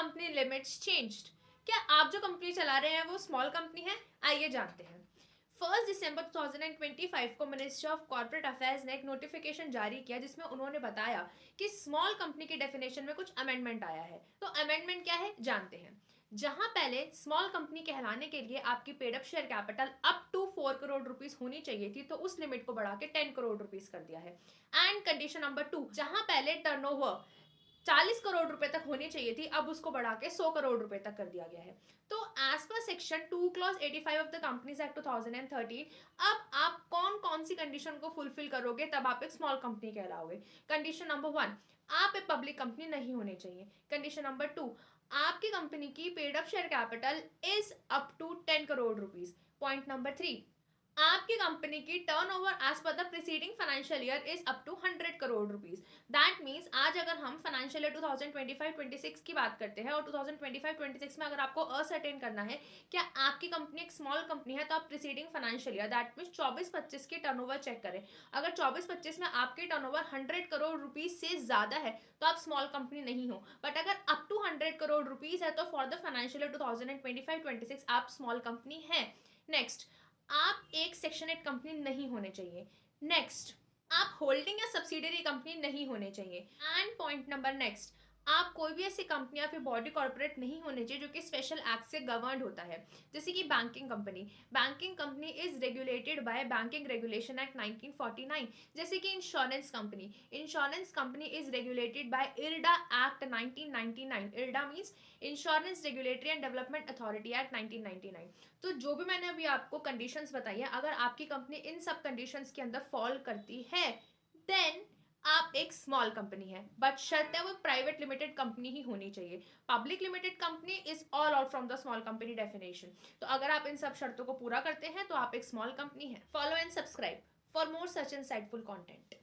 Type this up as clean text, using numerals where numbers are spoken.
Company limits changed? क्या आप जो कंपनी चला रहे हैं वो स्मॉल कंपनी है? आइए जानते हैं। 1 दिसंबर 2025 को मिनिस्ट्री ऑफ कॉर्पोरेट अफेयर्स ने एक नोटिफिकेशन जारी किया जिसमें उन्होंने बताया कि स्मॉल कंपनी की डेफिनेशन में कुछ अमेंडमेंट आया है। तो अमेंडमेंट क्या है जानते हैं। जहां पहले स्मॉल कंपनी कहलाने के लिए आपकी paid up share capital up to 4 crore rupees होनी चाहिए थी, तो उस लिमिट को बढ़ा के 10 करोड़ रुपीस कर दिया है। एंड कंडीशन नंबर 2, जहां पहले टर्नओवर 40 करोड़ रुपए तक होनी चाहिए थी, अब उसको बढ़ा के 100 करोड़ रुपए तक कर दिया गया है। तो as per section 2 clause 85 of the companies act 2013, अब आप कौन कौन सी कंडीशन को फुलफिल करोगे तब आप एक स्मॉल कंपनी कहलाओगे। कंडीशन नंबर 1, आप एक पब्लिक कंपनी नहीं होनी चाहिए। कंडीशन नंबर 2, आपकी कंपनी की paid up share capital is up to 10 crore rupees. Point number 3, आपकी कंपनी की turnover as per the preceding financial year is up to 100 crore rupees. That means आज अगर हम फाइनेंशियल ईयर 2025-26 की बात करते हैं और 2025-26 में अगर आपको असर्टेन करना है क्या आपकी कंपनी एक स्मॉल कंपनी है, तो आप preceding financial year that means 24-25 की टर्नओवर चेक करें। अगर 24-25 में आपके टर्नओवर 100 करोड़ रुपीज से ज्यादा है तो आप स्मॉल कंपनी नहीं हो। बट अगर अप टू 100 करोड़ रुपीज है तो फॉर द फाइनेंशियल ईयर 2025-26 आप स्मॉल कंपनी है। नेक्स्ट, आप एक सेक्शन 8 कंपनी नहीं होने चाहिए। नेक्स्ट, आप होल्डिंग या सब्सिडियरी कंपनी नहीं होने चाहिए। एंड पॉइंट नंबर नेक्स्ट, आप कोई भी ऐसी कंपनी या फिर बॉडी कॉर्पोरेट नहीं होने चाहिए जो कि स्पेशल एक्ट से गवर्न होता है, जैसे कि banking company. Banking company is regulated by banking regulation act 1949। जैसे कि insurance company is regulated by IRDA act 1999। IRDA means insurance regulatory and development authority act 1999। तो जो भी मैंने अभी आपको कंडीशंस बताई है, अगर आपकी कंपनी इन सब कंडीशंस के अंदर फॉल करती है देन आप एक स्मॉल कंपनी है। बट शर्त है वो प्राइवेट लिमिटेड कंपनी ही होनी चाहिए। Public limited company is all out from the small company definition. तो अगर आप इन सब शर्तों को पूरा करते हैं तो आप एक स्मॉल कंपनी है। Follow and subscribe for more such insightful content.